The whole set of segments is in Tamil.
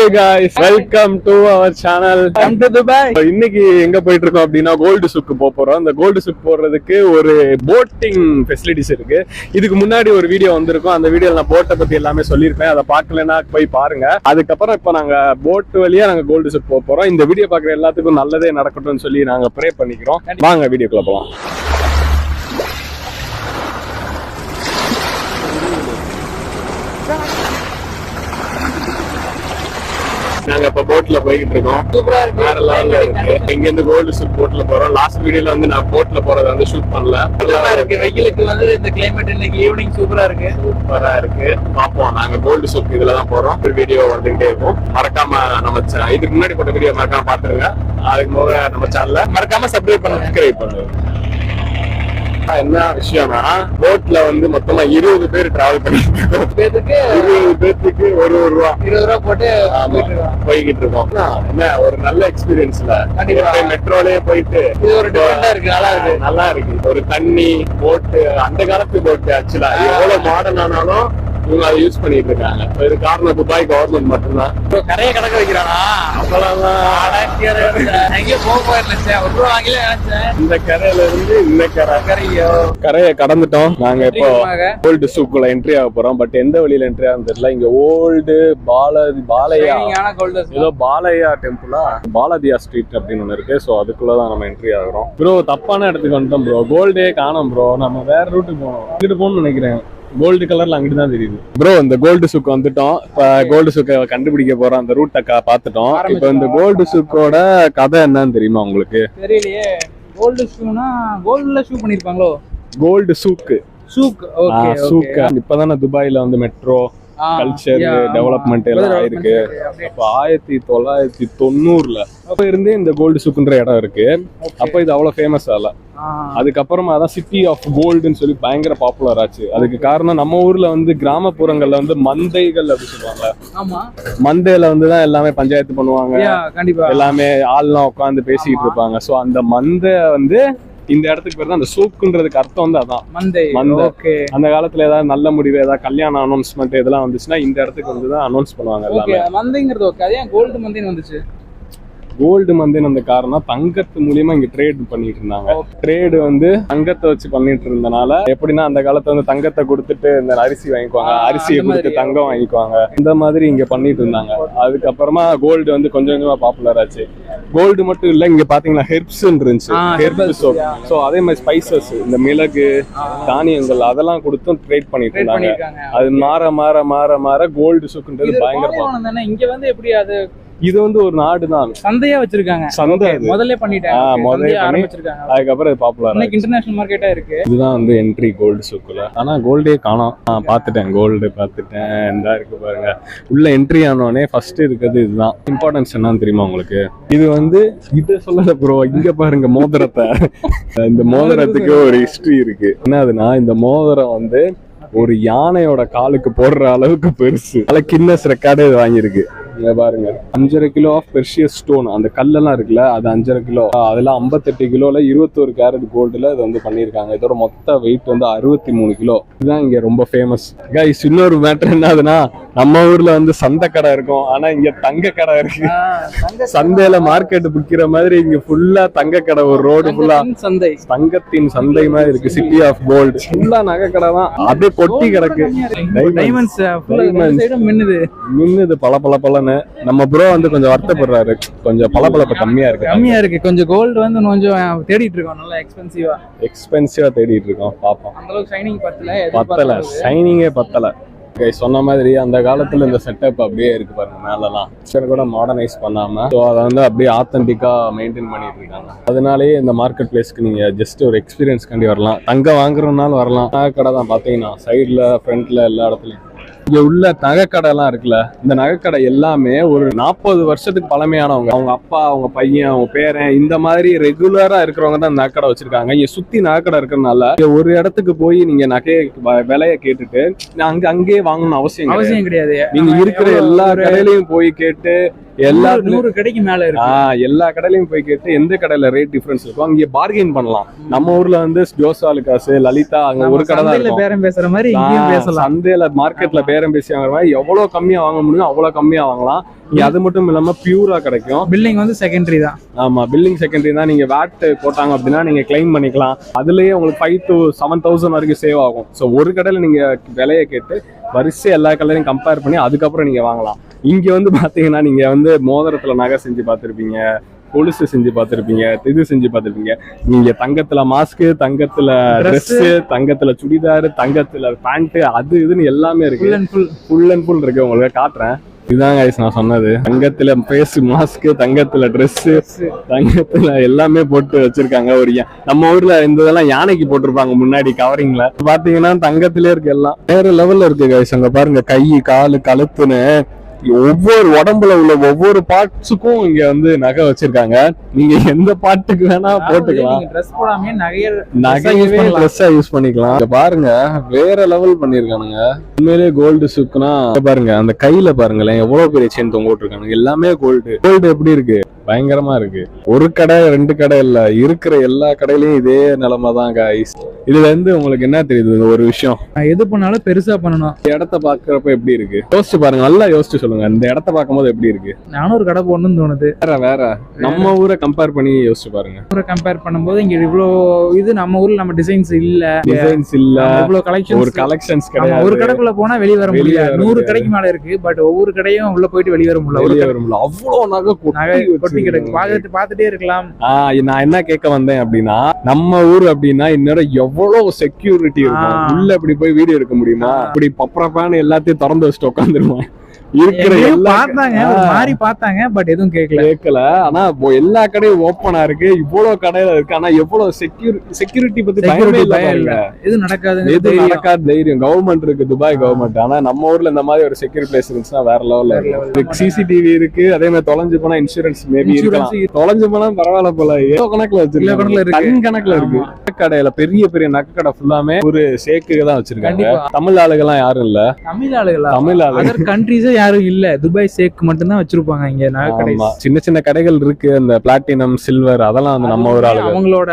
Hey guys, welcome to our channel. Come to Dubai. இன்னைக்கு எங்க போயிட்டு இருக்கோம் அப்படின்னா கோல்டு சுக்கு போறோம். அந்த கோல்டு சுக் போறதுக்கு ஒரு போட்டிங் ஃபெசிலிட்டிஸ் இருக்கு. இதுக்கு முன்னாடி ஒரு வீடியோ வந்திருக்கும். அந்த வீடியோல நான் போட்டை பத்தி எல்லாமே சொல்லியிருப்பேன். அதை பார்க்கலன்னா போய் பாருங்க. அதுக்கப்புறம் இப்ப நாங்க போட் வழியா நாங்க கோல்டு சுக் போறோம். இந்த வீடியோ பாக்குற எல்லாத்துக்கும் நல்லதே நடக்கட்டும்னு சொல்லி நாங்க ப்ரே பண்ணிக்கிறோம். வாங்க வீடியோக்குள்ள போலாம். நாங்க இப்ப போட்ல போய்கிட்டு இருக்கோம். வேற லெவல்ல இருக்கு. இங்க இருந்து கோல்டு சுக் போட்ல போறோம். லாஸ்ட் வீடியோல வந்து நான் போட்ல போறத வந்து ஷூட் பண்ணல. நல்லா இருக்கு. வெயிலுக்கு வந்து இந்த கிளைமேட் இன்னைக்கு ஈவினிங் சூப்பரா இருக்கு. பாப்போம். நாங்க கோல்டு சுக் இதுல தான் போறோம். ஒரு வீடியோ வந்துகிட்டே இருக்கும். மறக்காம நம்ம இதுக்கு முன்னாடி போட்ட வீடியோ மறக்காம பாத்துருங்க. அதுக்கு போக நம்ம சேனல்ல மறக்காம சப்ஸ்கிரைப் பண்ணுங்க. என்ன விஷயம்னா போட்ல வந்து மொத்தமா 20 பேர் டிராவல் பண்ணிட்டு இருக்கோம். 20 பேருக்கு ஒரு ரூபா 20 ரூபா போட்டு போய்கிட்டு இருக்கோம். என்ன ஒரு நல்ல எக்ஸ்பீரியன்ஸ்ல மெட்ரோலயே போயிட்டு இது ஒரு டிஃபரெண்டா இருக்கு. நல்லா இருக்கு. ஒரு தண்ணி போட்டு அந்த காலத்து போட்டு ஆக்சுவலா எவ்வளவு மாடர்ன் ஆனாலும் இவங்க அதை யூஸ் பண்ணிட்டு இருக்காங்க. இது காரணம் துபாய் கவர்மெண்ட் மட்டும்தான். கரையை கடக்க வைக்கிறானா? இந்த கரையில இருந்து இந்த கரையை கடந்துட்டோம். நாங்க இப்போ ஓல்டு சூக்குள்ள என்ட்ரி ஆக போறோம். பட் எந்த வழியில என்ட்ரி ஆகும் தெரியல. இங்க ஓல்டு பாலையா ஏதோ பாலையா டெம்பிளா பாலதியா ஸ்ட்ரீட் அப்படின்னு ஒண்ணு இருக்கு. சோ அதுக்குள்ளதான் நம்ம என்ட்ரி ஆகுறோம். ப்ரோ தப்பான இடத்துக்கு வந்துட்டோம் ப்ரோ. கோல்டே காணோம் ப்ரோ. நம்ம வேற ரூட்டுக்கு போனோம். இங்கிட்டு போகணும்னு நினைக்கிறேன். கோல்டு கலர்ல அங்கிட்டு தான் தெரியுது ப்ரோ. இந்த கோல்டு சுக் வந்துட்டோம். இப்ப கோல்டு சுக்க கண்டுபிடிக்க போறோம். அந்த ரூட்டை பார்த்துட்டோம். இப்ப இந்த கோல்டு சுக்கோட கதை என்னன்னு தெரியுமா உங்களுக்கு? தெரியலையே. கோல்டு ஷூனா கோல்டுல ஷூ பண்ணிருப்பாங்களோ? கோல்டு சூக்கு இப்பதானே துபாயில வந்து மெட்ரோ கல்ச்சர் டெவலப்மெண்ட் எல்லாம் ஆயிருக்கு. அப்ப 1990ல அப்ப இருந்தே இந்த கோல்டு சுக்குன்ற இடம் இருக்கு. அப்ப இது அவ்வளவு ஃபேமஸ் ஆகல. அதுக்கப்புறமா தான் சிட்டி ஆஃப் கோல்டுன்னு சொல்லி பயங்கர பாப்புலர் ஆச்சு. அதுக்கு காரணம் நம்ம ஊர்ல வந்து கிராமப்புறங்கள்ல வந்து மந்தைகள் அப்படி சொல்லுவாங்க. மந்தையில வந்துதான் எல்லாமே பஞ்சாயத்து பண்ணுவாங்க. எல்லாமே ஆள்லாம் உட்காந்து பேசிக்கிட்டு இருப்பாங்க. சோ அந்த மந்தை வந்து இந்த இடத்துக்கு பேர் தான் அந்த சூக்குன்றதுக்கு அர்த்தம் வந்து அதான் மந்தை. அந்த காலத்துல ஏதாவது நல்ல முடிவு ஏதாவது கல்யாணம் அனௌன்ஸ்மெண்ட் இதெல்லாம் வந்துச்சுன்னா இந்த இடத்துக்கு வந்து தான் அனௌன்ஸ் பண்ணுவாங்க எல்லாமே. மந்தைங்கிறது ஓகே. அது ஏன் கோல்டு மந்தைன்னு வந்துச்சு? கோல்டு மந்தின்னு அந்த காரணம் தங்கத்து மூலியமா இங்க ட்ரேட் பண்ணிட்டு இருந்தாங்க. ட்ரேடு வந்து தங்கத்தை வச்சு பண்ணிட்டு இருந்தனால எப்படின்னா அந்த காலத்துல வந்து தங்கத்தை கொடுத்துட்டு இந்த அரிசி வாங்கிக்குவாங்க, அரிசியை கொடுத்து தங்கம் வாங்கிக்குவாங்க. இந்த மாதிரி இங்க பண்ணிட்டு இருந்தாங்க. அதுக்கப்புறமா கோல்டு வந்து கொஞ்சம் கொஞ்சமா பாப்புலர் ஆச்சு. கோல்டு மட்டும் இல்ல, இங்க பாத்தீங்கன்னா ஹெர்ப்ஸ் இருந்துச்சு. ஹெர்ப்ஸ் சோ அதே மாதிரி ஸ்பைசஸ், இந்த மிளகு தானியங்கள் அதெல்லாம் கொடுத்தும் ட்ரேட் பண்ணிட்டு இருந்தாங்க. அது மாற மாற மாற மாற கோல்டு சுக்குன்றது பயங்கர. இங்க வந்து எப்படி அது இது வந்து ஒரு நாடு தான். சந்தையா வச்சிருக்காங்க. சந்தை முதல்ல பண்ணிட்டாங்க. அதுக்கப்புறம் இது பாப்புலர் இன்டர்நேஷனல் மார்க்கெட்டா இருக்கு. இதுதான் வந்து என்ட்ரி கோல்டு சுக்குல. ஆனா கோல்டே காணோம். பாத்துட்டேன், கோல்டு பாத்துட்டேன். இந்த இருக்கு பாருங்க. உள்ள என்ட்ரி ஆனோடனே ஃபர்ஸ்ட் இருக்கிறது இதுதான். இம்பார்ட்டன்ஸ் என்னன்னு தெரியுமா உங்களுக்கு? இது வந்து இதை சொல்லல ப்ரோ. இங்க பாருங்க மோதிரத்தை. இந்த மோதிரத்துக்கு ஒரு ஹிஸ்டரி இருக்கு. என்னதுன்னா இந்த மோதிரம் வந்து ஒரு யானையோட காலுக்கு போடுற அளவுக்கு பெருசு. கின்னஸ் ரெக்கார்டே இது வாங்கியிருக்கு. பாருங்க 5.5 கிலோ ஆஃப் பெர்ஷியஸ் ஸ்டோன். அந்த கல்லெல்லாம் இருக்குல்ல, அது 5.5 கிலோ. அதெல்லாம் 58 கிலோல 21 கேரட் கோல்டுல இது வந்து பண்ணிருக்காங்க. இதோட மொத்த வெயிட் வந்து 63 கிலோ. இதுதான் இங்க ரொம்ப ஃபேமஸ். கைஸ் இன்னொரு மேட்டர் என்னதுன்னா, நம்ம ஊர்ல வந்து சந்தை கடை இருக்கும், ஆனா இங்க தங்க கடை இருக்கு. சந்தையில மார்க்கெட் விற்கிற மாதிரி இங்க ஃபுல்லா தங்க கடை. ஒரு ரோடு ஃபுல்லா தங்கத்தின் சந்தை மாதிரி இருக்கு. சிட்டி ஆஃப் கோல்டு ஃபுல்லா நகை கடை தான். அப்படியே கொட்டி கிடக்கு. மின்னுது பல பல பல. நம்ம ப்ரோ வந்து கொஞ்சம் வருத்தப்படுறாரு. கொஞ்சம் பளபளப்பு கம்மியா இருக்கு. கொஞ்சம் கோல்டு வந்து கொஞ்சம் தேடிட்டு இருக்கோம். நல்லா எக்ஸ்பென்சிவா தேடிட்டு இருக்கோம். பாப்போம். அந்த அளவுக்கு ஷைனிங் பத்தல. ஷைனிங்கே பத்தல. சொன்ன மாதிரி அந்த காலத்துல இந்த செட்டப் அப்படியே இருக்கு பாருங்க. மேலலாம் கூட மாடர்னைஸ் பண்ணாம அதை வந்து அப்படியே ஆத்தென்டிக்கா மெயின்டைன் பண்ணிட்டு இருக்காங்க. அதனாலேயே இந்த மார்க்கெட் பிளேஸ்க்கு நீங்க ஜஸ்ட் ஒரு எக்ஸ்பீரியன்ஸ் கண்டி வரலாம். தங்கம் வாங்குறதுனால வரலாம். கடை தான் பாத்தீங்கன்னா சைட்ல ஃப்ரண்ட்ல எல்லா இடத்துலயும். இங்க உள்ள நகைக்கடை எல்லாம் இருக்குல்ல, இந்த நகைக்கடை எல்லாமே ஒரு 40 வருஷத்துக்கு பழமையானவங்க. அவங்க அப்பா, அவங்க பையன், அவங்க பேரன், இந்த மாதிரி ரெகுலரா இருக்கிறவங்க தான் நகைக்கடை வச்சிருக்காங்க. இங்க சுத்தி நகைக்கடை இருக்கிறதுனால ஒரு இடத்துக்கு போய் நீங்க நகையை விலையை கேட்டுட்டு அங்கேயே வாங்கணும்னு அவசியம் கிடையாது. நீங்க இருக்கிற எல்லா கடையிலையும் போய் கேட்டு எல்லா 100 கடைக்கு மேல இருக்கு. எல்லா கடையிலயும் போய் கேட்டு எந்த கடையில ரேட் டிஃபரன்ஸ் இருக்கும் அங்கே பார்கெயின் பண்ணலாம். நம்ம ஊர்ல வந்து ஜோசாலுகாசு, லலிதா அங்க ஒரு கடை தான் பேரம் பேசுற மாதிரி இங்கேயும் பேசலாம். சந்தையில மார்க்கெட்ல பேரம் பேசி வாங்குற மாதிரி எவ்வளவு கம்மியா வாங்க முடியும் அவ்வளவு கம்மியா வாங்கலாம். இங்க அது மட்டும் இல்லாம பியூரா கிடைக்கும். பில்லிங் வந்து செகண்டரி தான். ஆமா, பில்லிங் செகண்டரி தான். நீங்க வேட் போட்டாங்க அப்படின்னா நீங்க கிளைம் பண்ணிக்கலாம். அதுலயே உங்களுக்கு 5 to 7,000 வரைக்கும் சேவ் ஆகும். ஸோ ஒரு கடையில நீங்க விலையை கேட்டு வரிசை எல்லா கடையிலையும் கம்பேர் பண்ணி அதுக்கப்புறம் நீங்க வாங்கலாம். இங்க வந்து பாத்தீங்கன்னா நீங்க வந்து மோதிரத்துல நகை செஞ்சு பார்த்திருப்பீங்க, கொலுசு செஞ்சு பார்த்திருப்பீங்க, இது செஞ்சு பார்த்திருப்பீங்க. நீங்க தங்கத்துல மாஸ்க், தங்கத்துல ட்ரெஸ், தங்கத்துல சுடிதார், தங்கத்துல பேண்ட், அது இதுன்னு எல்லாமே இருக்கு. ஃபுல் அண்ட் ஃபுல் இருக்கு. உங்களுக்கு காட்டுறேன். இதுதான் guys நான் சொன்னது. தங்கத்துல ஃபேஸ் மாஸ்க், தங்கத்துல ட்ரெஸ், தங்கத்துல எல்லாமே போட்டு வச்சிருக்காங்க. ஒரு நம்ம ஊர்ல இந்த இதெல்லாம் யானைக்கு போட்டிருப்பாங்க முன்னாடி கவரிங்ல. பாத்தீங்கன்னா தங்கத்திலே இருக்கு. எல்லாம் வேற லெவல்ல இருக்கு guys. அங்க பாருங்க, கை, காலு, கழுத்துன்னு ஒவ்வொரு உடம்புல உள்ள ஒவ்வொரு பார்ட்ஸுக்கும் இங்க வந்து நகை வச்சிருக்காங்க. நீங்க எந்த பார்ட்டுக்கு வேணா போட்டுக்கலாம். ட்ரெஸ் போடாம நகையவே ட்ரெஸ்ஸா யூஸ் பண்ணிக்கலாம். இங்க பாருங்க, வேற லெவல் பண்ணிருக்கானுங்க. உண்மையிலேயே கோல்டு சுக்குனா பாருங்க, அந்த கையில பாருங்களேன் எவ்வளவு பெரிய செயின் தொங்க விட்டுருக்காங்க. எல்லாமே கோல்டு. கோல்டு எப்படி இருக்கு? பயங்கரமா இருக்கு. ஒரு கடை 2 கடை இல்ல, இருக்கிற எல்லா கடையிலயும் இதே நிலைமை தான் guys. இதுல இருந்து உங்களுக்கு என்ன தெரியுது? ஒரு விஷயம், எது பண்ணாலும் பெருசா பண்ணணும். இடத்த பாக்குறப்ப எப்படி இருக்கு யோசிச்சு பாருங்க. நல்லா யோசிச்சு சொல்லுங்க. இந்த இடத்த பார்க்கும்போது எப்படி இருக்கு? நானும் ஒரு கடை போடணும்னு தோணுது. வேற நம்ம ஊரை கம்பேர் பண்ணி யோசிச்சு பாருங்க. ஊரை கம்பேர் பண்ணும்போது இங்க இவ்வளோ இது நம்ம ஊர்ல நம்ம டிசைன்ஸ் இல்ல, இவ்வளவு கலெக்ஷன், ஒரு கலெக்ஷன்ஸ் கிடையாது. ஒரு கடைக்குள்ள போனா வெளிய வர முடியாது. 100 கடைக்கு மேல இருக்கு. பட் ஒவ்வொரு கடையும் உள்ள போயிட்டு வெளிய வர முடியல. அவ்வளவு நகை கொட்டி கிடக்கு. பாத்துட்டே இருக்கலாம். நான் என்ன கேட்க வந்தேன் அப்படின்னா, நம்ம ஊர் அப்படின்னா இன்னும் எவ்வளவு செக்யூரிட்டி இருக்கும். உள்ள இப்படி போய் வீடியோ எடுக்க முடியுமா? இப்படி பப்பரப்பான்னு எல்லாத்தையும் திறந்து வச்சுட்டு உட்காந்துருமா? இருக்கிற பார்த்தாங்க பட் எதுவும் கேட்கல. ஆனா எல்லா கடையும் ஓப்பனா இருக்கு. இவ்வளவு கடையில இருக்கு. ஆனா எவ்வளவு செக்யூரிட்டி பத்தி எது நடக்காது தைரியம். கவர்மெண்ட் இருக்கு, துபாய் கவர்மெண்ட். ஆனா நம்ம ஊர்ல இந்த மாதிரி ஒரு செக்யூரிட்டி பிளேஸ் இருந்துச்சுன்னா வேற லெவல்ல இருக்கு. சிசிடிவி இருக்கு. அதே மாதிரி தொலைஞ்சு போனா இன்சூரன்ஸ் மேபி இருக்கலாம். தொலைஞ்சு போனா பரவாயில்ல போல. ஏதோ கணக்குல வச்சிருக்காங்க. கணக்குல இருக்கு. கடையில பெரிய பெரிய நகை கடை ஃபுல்லாமே ஒரு சேக்கு தான் வச்சிருக்காங்க. தமிழ் ஆளுகெல்லாம் யாரும் இல்ல. தமிழ் ஆளுங்க கண்ட்ரீஸே யாரும் இல்ல. துபாய் சேக் மட்டும் தான் வச்சிருப்பாங்க இங்க நகை கடை. சின்ன சின்ன கடைகள் இருக்கு. அந்த பிளாட்டினம், சில்வர் அதெல்லாம் வந்து நம்ம ஒரு ஆளுங்க அவங்களோட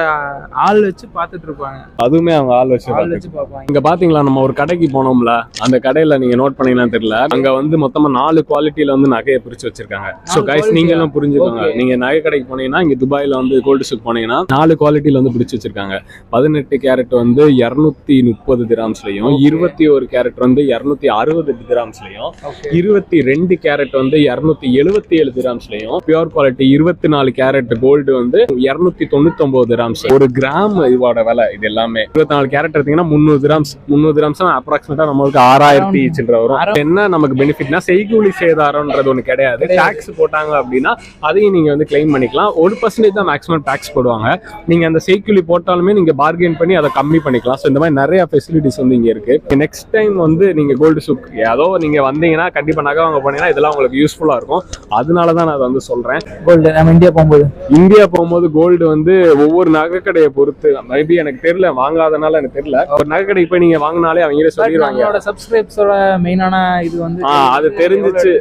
ஆள் வச்சு பாத்துட்டு இருப்பாங்க. அதுவுமே அவங்க ஆள் வச்சு பாப்பாங்க. இங்க பாத்தீங்களா, நம்ம ஒரு கடைக்கு போனோம்ல, அந்த கடையில நீங்க நோட் பண்ணீங்கன்னு தெரியல, அங்க வந்து மொத்தமா 4 குவாலிட்டியில வந்து நகையை பிரிச்சு வச்சிருக்காங்க. சோ கைஸ் நீங்க எல்லாம் புரிஞ்சுக்கோங்க. நீங்க நகை கடைக்கு போனீங்கன்னா, இங்க துபாயில வந்து கோல்டு சுக் போனீங்கன்னா 4 குவாலிட்டியில வந்து பிரிச்சு வச்சிருக்காங்க. 18 கேரட் வந்து 230 திராம்ஸ்லயும், 21 கேரட் வந்து 260 திராம்ஸ்லயும், 22 கேரட் வந்து 277 திராம்ஸ்லயும், பியூர் குவாலிட்டி 24 கேரட் கோல்டு வந்து 299 திராம்ஸ். ஒரு கிராம் இதோட விலை. இது எல்லாமே 24 கேரட் எடுத்தீங்கன்னா 300 திராம்ஸ். 300 திராம்ஸ் அப்ராக்சிமேட்டா நம்மளுக்கு 6000 சில்லற வரும். என்ன நமக்கு பெனிஃபிட்னா, செய்கூலி சேதாரம்ன்றது ஒண்ணு கிடையாது. டாக்ஸ் போட்டாங்க அப்படின்னா அதையும் நீங்க வந்து கிளைம் பண்ணிக்கலாம். 1% தான் மேக்ஸிமம் டாக்ஸ் போடுவாங்க. நீங்க அந்த செய்கூலி போட்டாலுமே நீங்க பார்கெயின் பண்ணி அதை கம்மி பண்ணிக்கலாம். ஸோ இந்த மாதிரி நிறைய ஃபெசிலிட்டிஸ் வந்து இங்க இருக்கு. நெக்ஸ்ட் டைம் வந்து நீங்க கோல்டு சுக் ஏதோ நீங்க வந்தீங்கன்னா கண்டிப்பா நகை வாங்க போனீங்கன்னா இதெல்லாம் உங்களுக்கு யூஸ்ஃபுல்லா இருக்கும். அதனாலதான் நான் அதை வந்து சொல்றேன். கோல்டு நம்ம இந்தியா போகும்போது கோல்டு வந்து ஒவ்வொரு நகை கடையை பொறுத்து, மேபி எனக்கு தெரியல, வாங்காதனால எனக்கு தெரியல. ஒரு நகை கடைக்கு போய் நீங்க வாங்கினாலே அவங்களே சொல்லிடுவாங்க. சப்ஸ்கிரைப்ஸோட மெயினான இது வந்து அது தெரிஞ்சிச்சு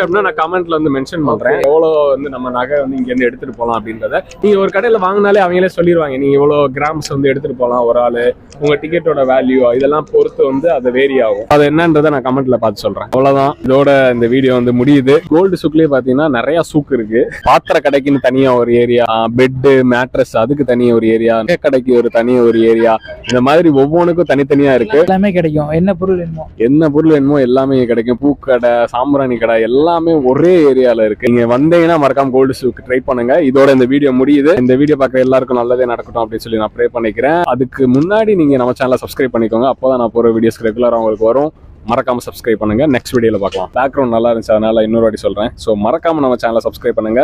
அப்படின்னா நான் கமெண்ட்ல வந்து மென்ஷன் பண்றேன். எவ்வளவு வந்து நம்ம நகை வந்து இங்க இருந்து எடுத்துட்டு போலாம் அப்படின்றத. நீங்க ஒரு கடையில வாங்கினாலே அவங்களே சொல்லிடுவாங்க, நீங்க இவ்வளவு கிராம்ஸ் வந்து எடுத்துட்டு போலாம் ஒரு ஆளு, உங்க டிக்கெட்டோட வேல்யூ இதெல்லாம் பொறுத்து வந்து அது வேரி ஆகும். அது என்னன்றதை நான் கமெண்ட்ல பார்த்து சொல்றேன். அவ்வளவுதான், இதோட இந்த வீடியோ வந்து முடியுது. கோல்டு சூக்லயே பாத்தீங்கன்னா நிறைய சூக் இருக்கு. பாத்திர கடைக்குன்னு தனியா ஒரு ஏரியா, பெட் மேட்ரஸ் அதுக்கு தனியா ஒரு ஏரியா, கடைக்கு ஒரு தனியா ஒரு ஏரியா, இந்த மாதிரி ஒவ்வொன்றுக்கும் தனித்தனியா இருக்கு. எல்லாமே கிடைக்கும். என்ன பொருள் வேணுமோ எல்லாமே கிடைக்கும். பூக்கடை, சாம்பிராணி கடை எல்லாமே ஒரே ஏரியால இருக்கு. நீங்க வந்தீங்கன்னா மறக்காம கோல்டு சூக் ட்ரை பண்ணுங்க. இதோட இந்த வீடியோ முடியுது. இந்த வீடியோ பார்க்க எல்லாருக்கும் நல்லதே நடக்கட்டும் அப்படின்னு சொல்லி நான் ப்ரே பண்ணிக்கிறேன். அதுக்கு முன்னாடி நீங்க நம்ம சேனலை சப்ஸ்கிரைப் பண்ணிக்கோங்க. அப்போதான் நான் போற வீடியோஸ் ரெகுலரா உங்களுக்கு வரும். மறக்காம சப்ஸ்கிரைப் பண்ணுங்க. நெக்ஸ்ட் வீடியோல பார்க்கலாம். பேக்ரவுண்ட் நல்லா இருந்துச்சு, அதனால இன்னொரு வாட்டி சொல்றேன். ஸோ மறக்காம நம்ம சேனலை சப்ஸ்கிரைப் பண்ணுங்க.